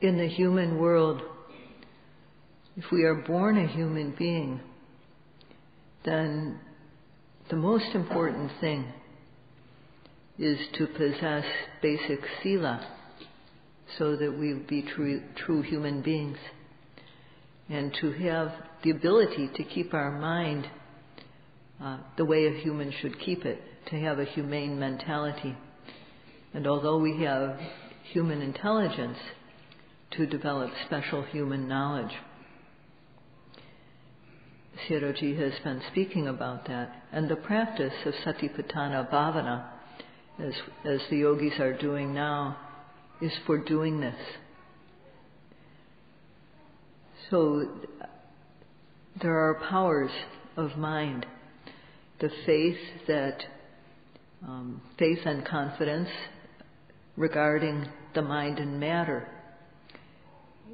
in the human world, if we are born a human being, then the most important thing is to possess basic sila so that we be true human beings, and to have the ability to keep our mind the way a human should keep it, to have a humane mentality. And although we have human intelligence, to develop special human knowledge. Sayadaw has been speaking about that. And the practice of Satipatthana Bhavana, as the yogis are doing now, is for doing this. So there are powers of mind. The faith and confidence regarding the mind and matter,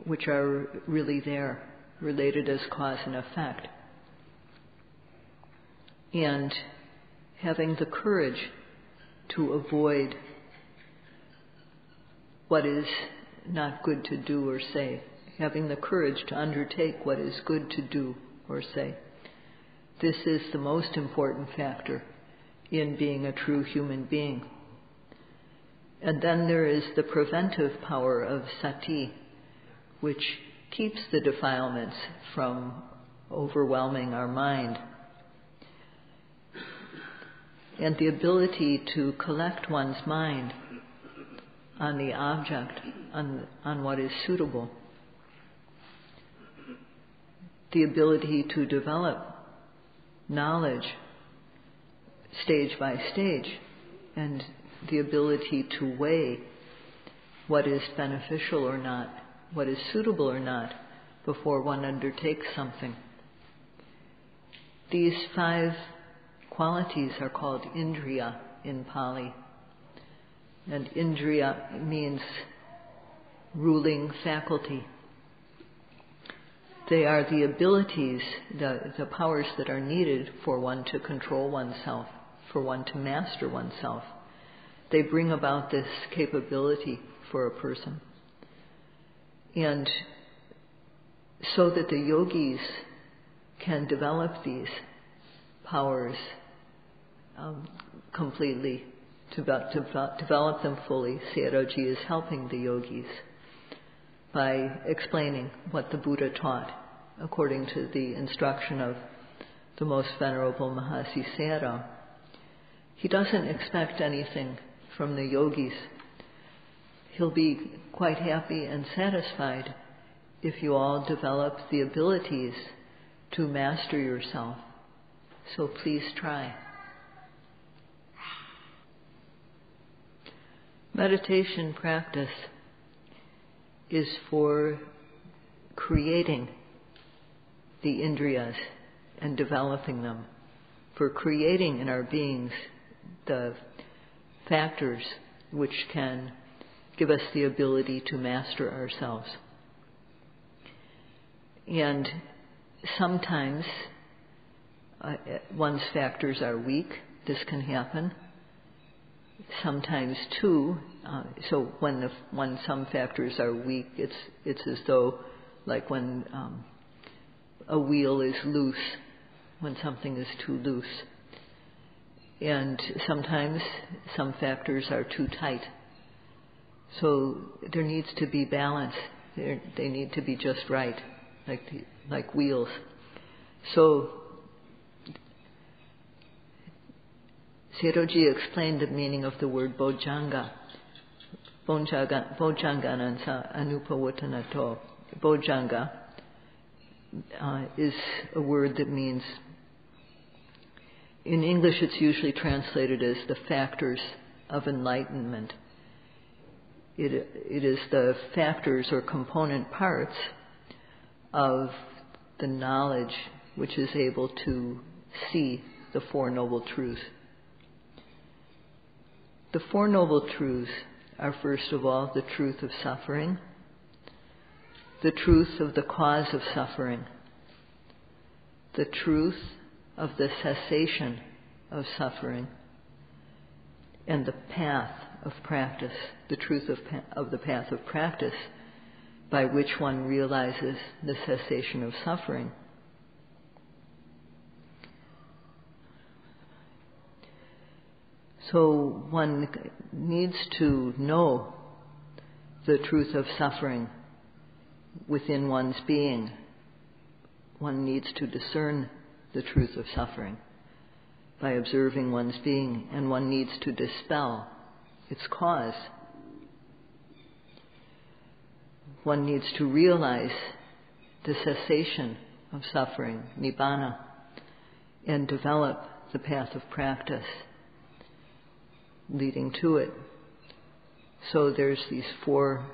which are really there, related as cause and effect. And having the courage to avoid what is not good to do or say. Having the courage to undertake what is good to do or say. This is the most important factor in being a true human being. And then there is the preventive power of sati, which keeps the defilements from overwhelming our mind. And the ability to collect one's mind on the object, on what is suitable. The ability to develop knowledge stage by stage, and the ability to weigh what is beneficial or not, what is suitable or not, before one undertakes something. These 5 qualities are called indriya in Pali. And indriya means ruling faculty. They are the abilities, the powers that are needed for one to control oneself, for one to master oneself. They bring about this capability for a person. And so that the yogis can develop these powers completely, to develop them fully, Sayadaw is helping the yogis by explaining what the Buddha taught according to the instruction of the Most Venerable Mahasi Sayadaw. He doesn't expect anything from the yogis. He'll be quite happy and satisfied if you all develop the abilities to master yourself. So please try. Meditation practice is for creating the indriyas and developing them, for creating in our beings the factors which can give us the ability to master ourselves. And sometimes one's factors are weak. This can happen. Sometimes too, so when some factors are weak, it's as though like when a wheel is loose, when something is too loose. And sometimes some factors are too tight. So there needs to be balance. They need to be just right, like wheels. So Sayadaw explained the meaning of the word Bojjhanga. Bojjhanganansa anupawatanato. Bojjhanga is a word that means, in English it's usually translated as the factors of enlightenment. It is the factors or component parts of the knowledge which is able to see the Four Noble Truths. The Four Noble Truths are, first of all, the truth of suffering, the truth of the cause of suffering, the truth of the cessation of suffering, and the path of practice. The truth of the path of practice by which one realizes the cessation of suffering. So one needs to know the truth of suffering within one's being. One needs to discern the truth of suffering by observing one's being, and one needs to dispel its cause. One needs to realize the cessation of suffering, nibbana, and develop the path of practice leading to it. So there's these 4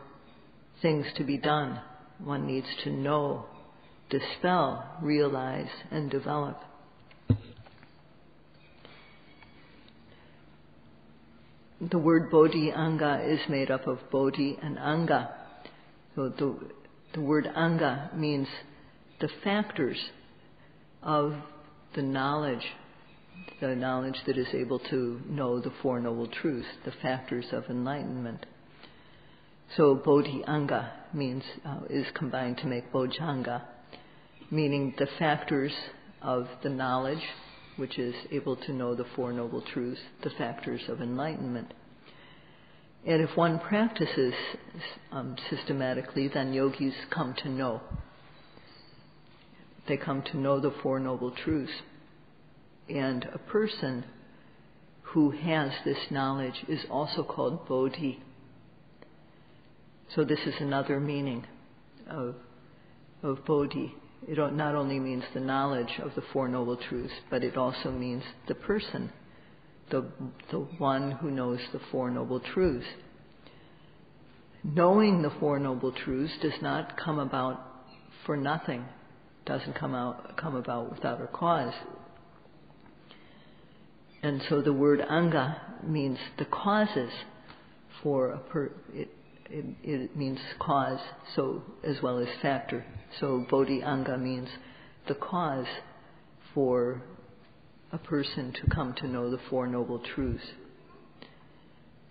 things to be done. One needs to know, dispel, realize, and develop. The word bodhi-anga is made up of bodhi and anga. So the word anga means the factors of the knowledge that is able to know the Four Noble Truths, the factors of enlightenment. So bodhi-anga means is combined to make bojjhanga, meaning the factors of the knowledge, which is able to know the Four Noble Truths, the factors of enlightenment. And if one practices systematically, then yogis come to know. They come to know the Four Noble Truths. And a person who has this knowledge is also called bodhi. So this is another meaning of bodhi. It not only means the knowledge of the Four Noble Truths, but it also means the person, the one who knows the Four Noble Truths. Knowing the Four Noble Truths does not come about for nothing, doesn't come about without a cause. And so the word anga means the causes for it means cause, so as well as factor. So bodhi-anga means the cause for a person to come to know the Four Noble Truths.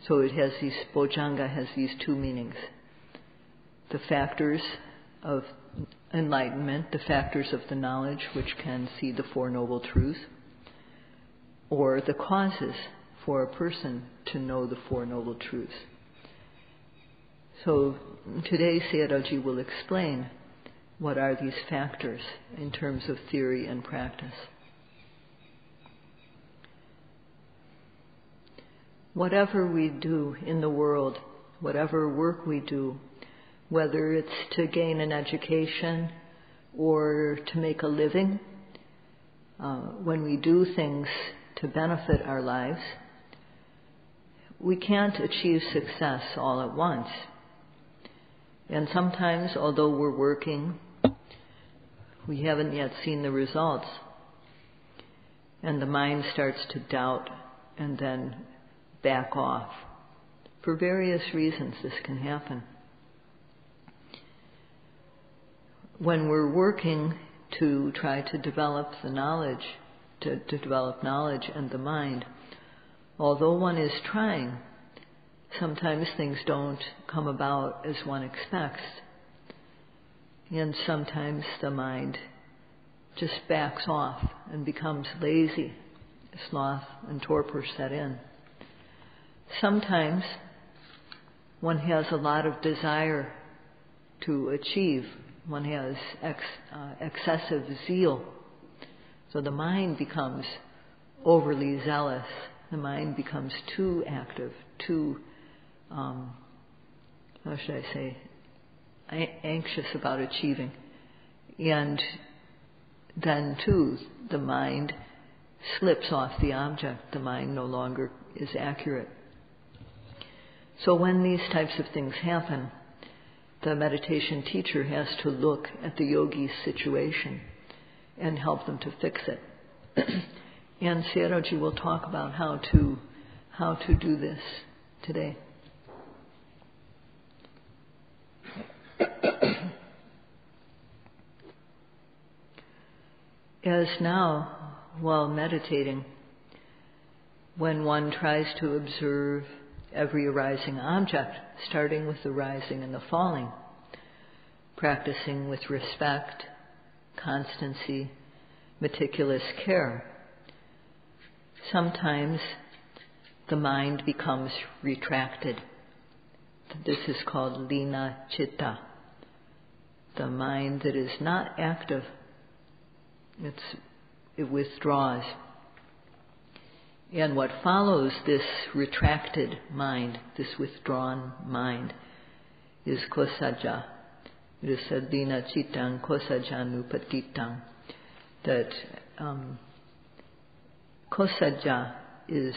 So it has Bojjhanga has these 2 meanings. The factors of enlightenment, the factors of the knowledge which can see the Four Noble Truths, or the causes for a person to know the Four Noble Truths. So today Sayadaw will explain what are these factors in terms of theory and practice. Whatever we do in the world, whatever work we do, whether it's to gain an education or to make a living, when we do things to benefit our lives, we can't achieve success all at once. And sometimes, although we're working, we haven't yet seen the results. And the mind starts to doubt and then back off. For various reasons this can happen. When we're working to try to develop the knowledge, to develop knowledge and the mind, although one is trying, sometimes things don't come about as one expects. And sometimes the mind just backs off and becomes lazy. Sloth and torpor set in. Sometimes one has a lot of desire to achieve. One has excessive zeal. So the mind becomes overly zealous. The mind becomes too active, too, anxious about achieving. And then too, the mind slips off the object. The mind no longer is accurate. So when these types of things happen, the meditation teacher has to look at the yogi's situation and help them to fix it. And Sayadaw will talk about how to do this today. As now, while meditating, when one tries to observe every arising object, starting with the rising and the falling, practicing with respect, constancy, meticulous care. Sometimes the mind becomes retracted. This is called lina citta. The mind that is not active, it withdraws. And what follows this retracted mind, this withdrawn mind, is kosajja. It is said, lina cittang kosajjanupatitang, that kosajja is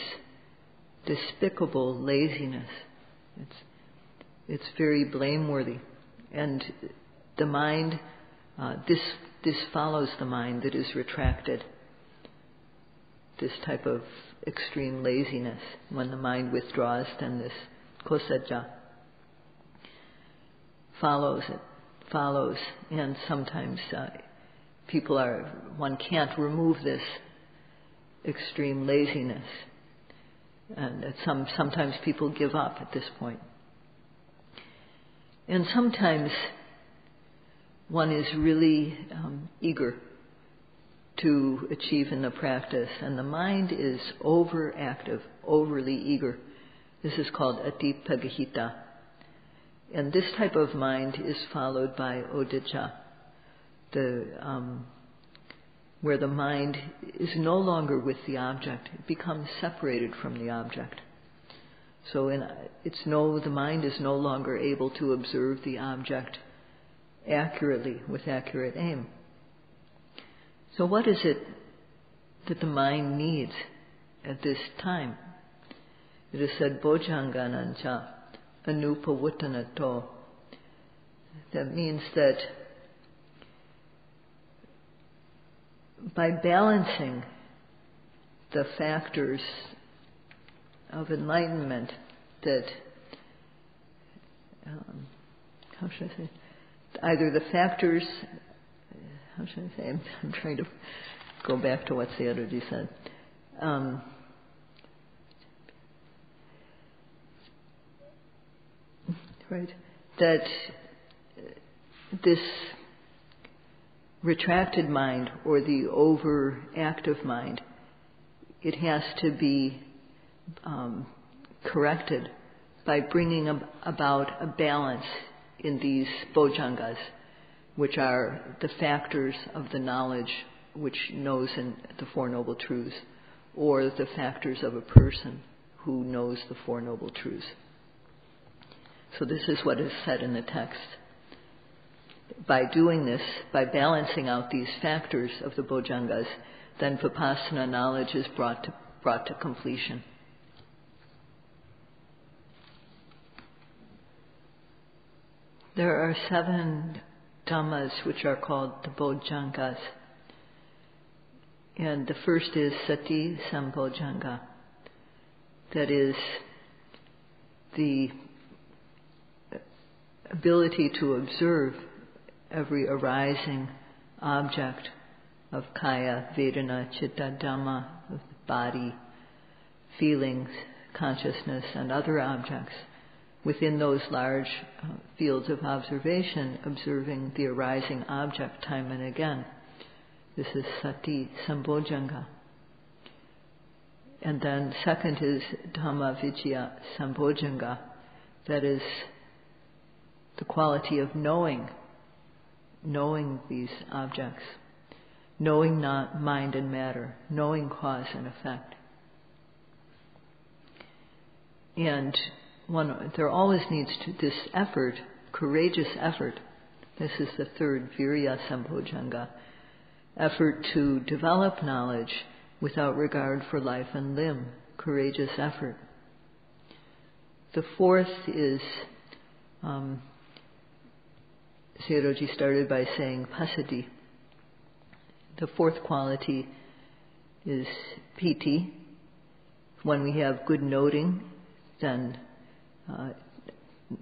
despicable laziness. It's very blameworthy. And the mind, this follows the mind that is retracted. This type of extreme laziness. When the mind withdraws, then this kosajja follows it. And sometimes one can't remove this extreme laziness. And sometimes people give up at this point. And sometimes one is really eager to achieve in the practice, and the mind is overactive, overly eager. This is called adipagahita. And this type of mind is followed by udicca, where the mind is no longer with the object. It becomes separated from the object. So the mind is no longer able to observe the object accurately, with accurate aim. So what is it that the mind needs at this time? It is said, Bojjhanganancha anupavutanato. That means that by balancing the factors of enlightenment that, how should I say, either the factors, how should I say, I'm trying to go back to what Sayadaw said. Right, that this retracted mind or the overactive mind, it has to be corrected by bringing about a balance in these Bojjhangas, which are the factors of the knowledge which knows in the Four Noble Truths, or the factors of a person who knows the Four Noble Truths. So this is what is said in the text. By doing this, by balancing out these factors of the Bojjhangas, then Vipassana knowledge is brought to completion. There are 7 Dhammas which are called the Bojjhangas. And the first is Sati Sambojjhanga. That is the ability to observe every arising object of kaya, vedana, chitta, dhamma, of the body, feelings, consciousness, and other objects. Within those large fields of observation, observing the arising object time and again. This is Sati Sambojjhanga. And then second is Dhamma Vicaya Sambojjhanga. That is the quality of knowing these objects, knowing not mind and matter, knowing cause and effect. And there always needs this effort, courageous effort. This is the third, Virya Sambojjhanga, effort to develop knowledge without regard for life and limb, courageous effort. The fourth is, Sayadaw started by saying passaddhi. The fourth quality is piti. When we have good noting, then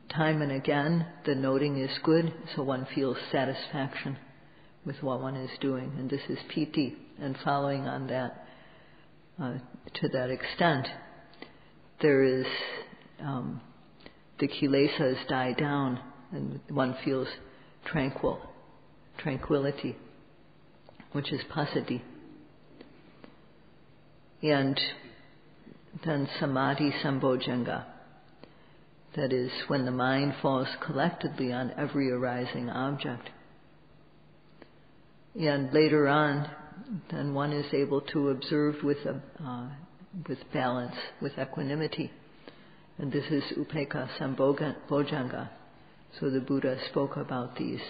time and again the noting is good, so one feels satisfaction with what one is doing, and this is piti. And following on that, to that extent, there is the kilesas die down, and one feels tranquility, which is passaddhi. And then samadhi sambojjhanga, that is when the mind falls collectedly on every arising object. And later on, then one is able to observe with balance, with equanimity. And this is upekkha sambojjhanga. So the Buddha spoke about these.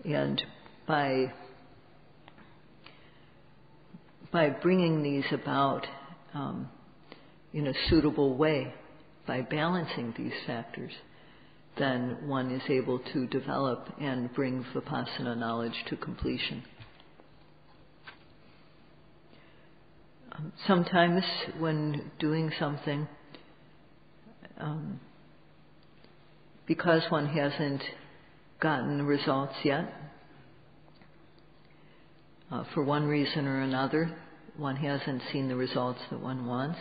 And by bringing these about in a suitable way, by balancing these factors, then one is able to develop and bring Vipassana knowledge to completion. Sometimes when doing something, because one hasn't gotten the results yet, for one reason or another, one hasn't seen the results that one wants.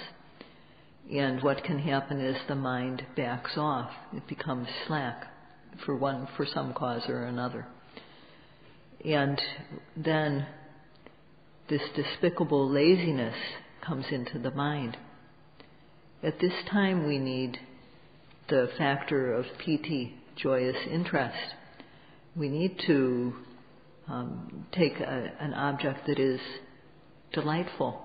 And what can happen is the mind backs off. It becomes slack for some cause or another. And then this despicable laziness comes into the mind. At this time we need the factor of piti, joyous interest. We need to take an object that is delightful.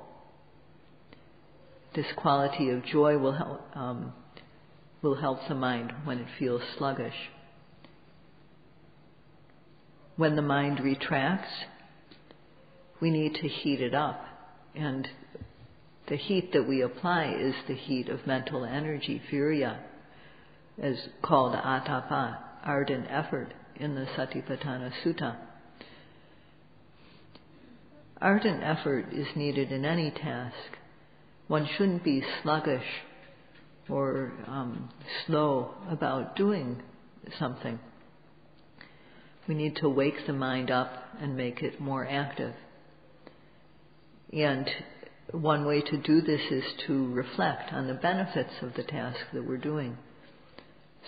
This quality of joy will help the mind when it feels sluggish. When the mind retracts, we need to heat it up. And the heat that we apply is the heat of mental energy, virya, as called atapa, ardent effort, in the Satipatthana Sutta. Ardent effort is needed in any task. One shouldn't be sluggish or slow about doing something. We need to wake the mind up and make it more active. And one way to do this is to reflect on the benefits of the task that we're doing,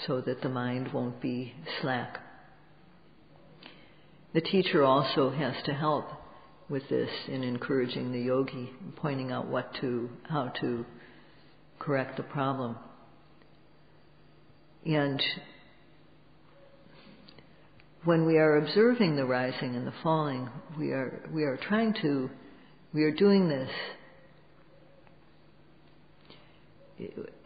so that the mind won't be slack. The teacher also has to help with this in encouraging the yogi, pointing out how to correct the problem. And when we are observing the rising and the falling, we are doing this.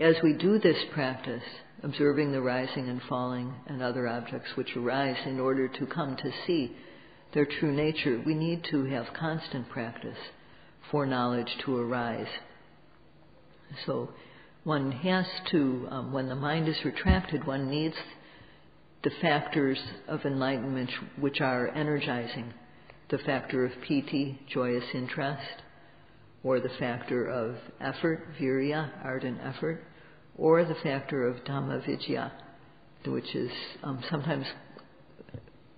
As we do this practice, observing the rising and falling and other objects which arise in order to come to see their true nature, we need to have constant practice for knowledge to arise. So one has to, when the mind is retracted, one needs the factors of enlightenment which are energizing. The factor of piti, joyous interest, or the factor of effort, virya, ardent effort, or the factor of Dhamma vidya, which is sometimes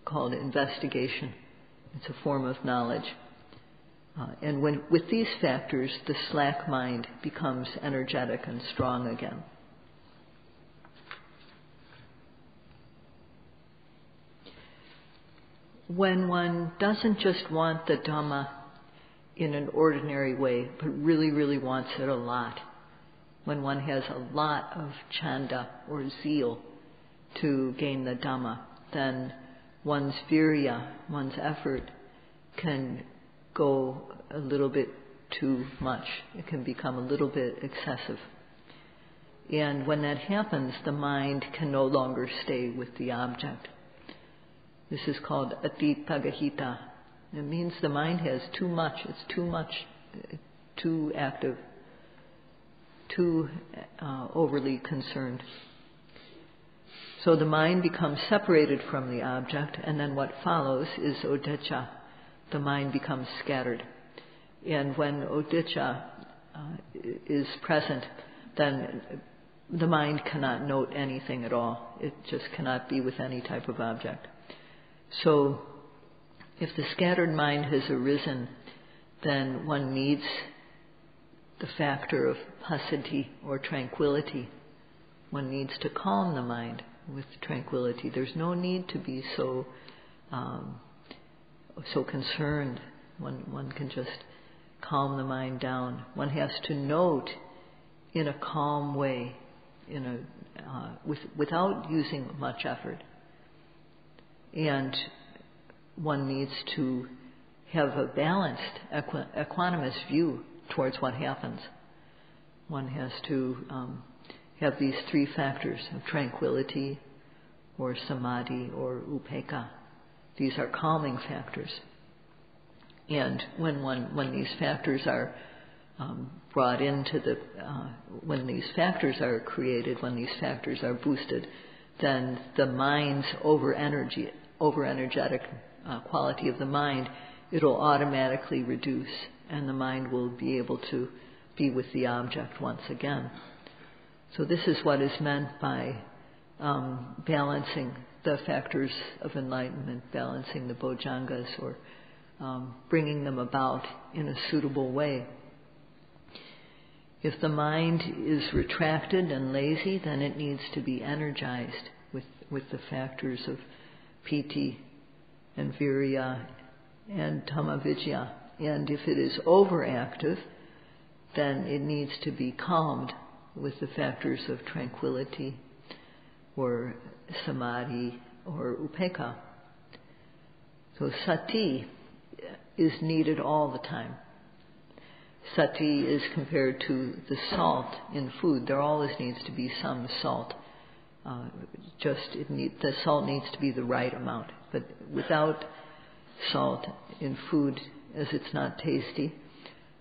called investigation. It's a form of knowledge. And with these factors, the slack mind becomes energetic and strong again. When one doesn't just want the Dhamma in an ordinary way, but really, really wants it a lot, when one has a lot of chanda or zeal to gain the Dhamma, then one's virya, one's effort, can go a little bit too much. It can become a little bit excessive. And when that happens, the mind can no longer stay with the object. This is called atipagahita. It means the mind has too much. It's too active, too overly concerned. So the mind becomes separated from the object, and then what follows is udicca. The mind becomes scattered. And when udicca is present, then the mind cannot note anything at all. It just cannot be with any type of object. So if the scattered mind has arisen, then one needs the factor of passaddhi or tranquility. One needs to calm the mind with tranquility. There's no need to be so so concerned. One can just calm the mind down. One has to note in a calm way, without using much effort. And one needs to have a balanced, equanimous view towards what happens. One has to have these three factors of tranquility, or samadhi, or upekkha. These are calming factors. And when these factors are brought into when these factors are created, when these factors are boosted, then the mind's over-energetic quality of the mind, it'll automatically reduce, and the mind will be able to be with the object once again. So this is what is meant by balancing the factors of enlightenment, balancing the Bojjhangas, or bringing them about in a suitable way. If the mind is retracted and lazy, then it needs to be energized with the factors of piti and virya and dhamma-vicaya. And if it is overactive, then it needs to be calmed with the factors of tranquility, or samadhi, or upekkha. So sati is needed all the time. Sati is compared to the salt in food. There always needs to be some salt. The salt needs to be the right amount. But without salt in food, as it's not tasty,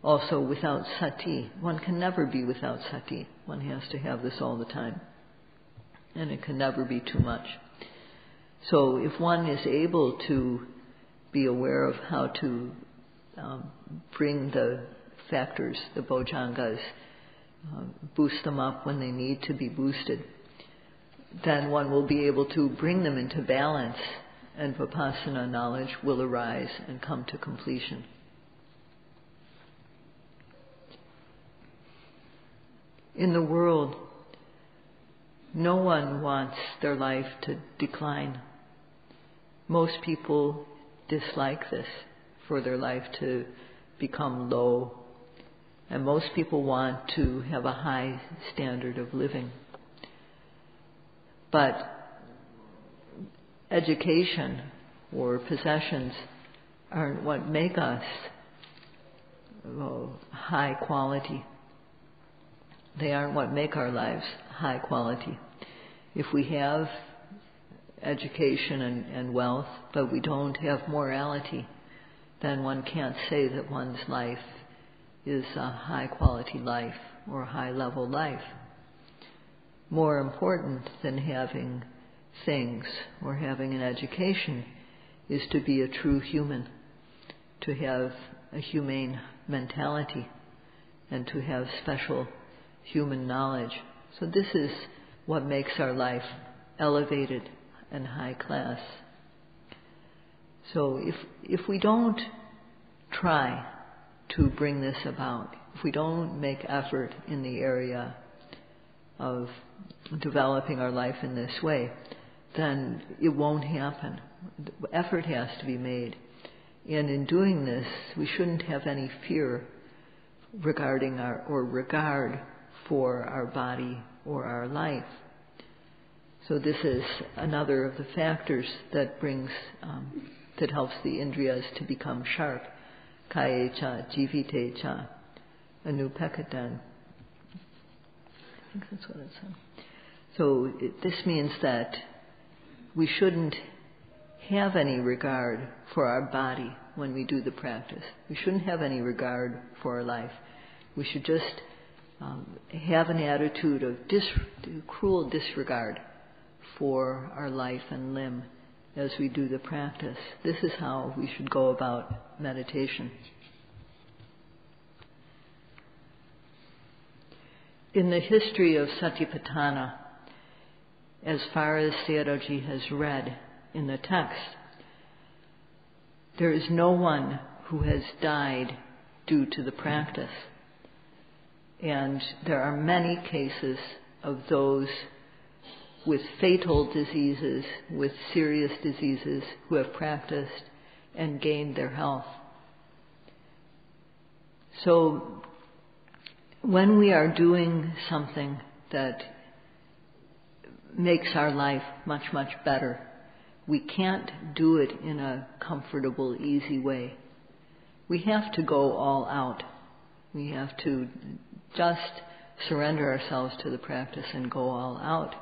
also without sati, one can never be without sati. One has to have this all the time. And it can never be too much. So if one is able to be aware of how to bring the factors, the Bojjhangas, boost them up when they need to be boosted, then one will be able to bring them into balance, and Vipassana knowledge will arise and come to completion. In the world, no one wants their life to decline. Most people dislike this, for their life to become low. And most people want to have a high standard of living. But education or possessions aren't what make us high quality. They aren't what make our lives high quality. If we have education and wealth, but we don't have morality, then one can't say that one's life is a high quality life or a high level life. More important than having things or having an education is to be a true human, to have a humane mentality, and to have special human knowledge. So this is what makes our life elevated and high class. So if we don't try to bring this about, if we don't make effort in the area of developing our life in this way, then it won't happen. Effort has to be made. And in doing this, we shouldn't have any fear regarding regard for our body or our life. So this is another of the factors that that helps the indriyas to become sharp. Kayecha, jivitecha, anupekkatan. I think that's what it said. So this means that we shouldn't have any regard for our body when we do the practice. We shouldn't have any regard for our life. We should just have an attitude of cruel disregard for our life and limb as we do the practice. This is how we should go about meditation. In the history of Satipatthana, as far as Sayadaw has read in the text, there is no one who has died due to the practice. And there are many cases of those with fatal diseases, with serious diseases, who have practiced and gained their health. So when we are doing something that makes our life much, much better, we can't do it in a comfortable, easy way. We have to go all out. We have to just surrender ourselves to the practice and go all out.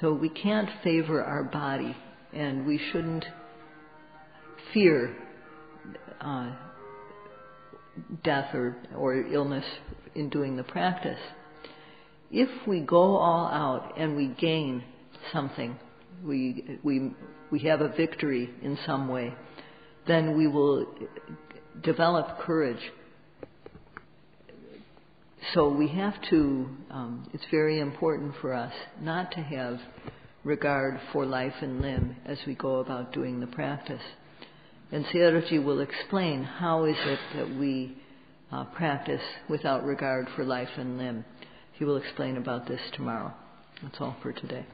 So we can't favor our body, and we shouldn't fear death or illness in doing the practice. If we go all out and we gain something, we have a victory in some way, then we will develop courage. So we have to, it's very important for us not to have regard for life and limb as we go about doing the practice. And Sayadaw will explain how is it that we practice without regard for life and limb. He will explain about this tomorrow. That's all for today.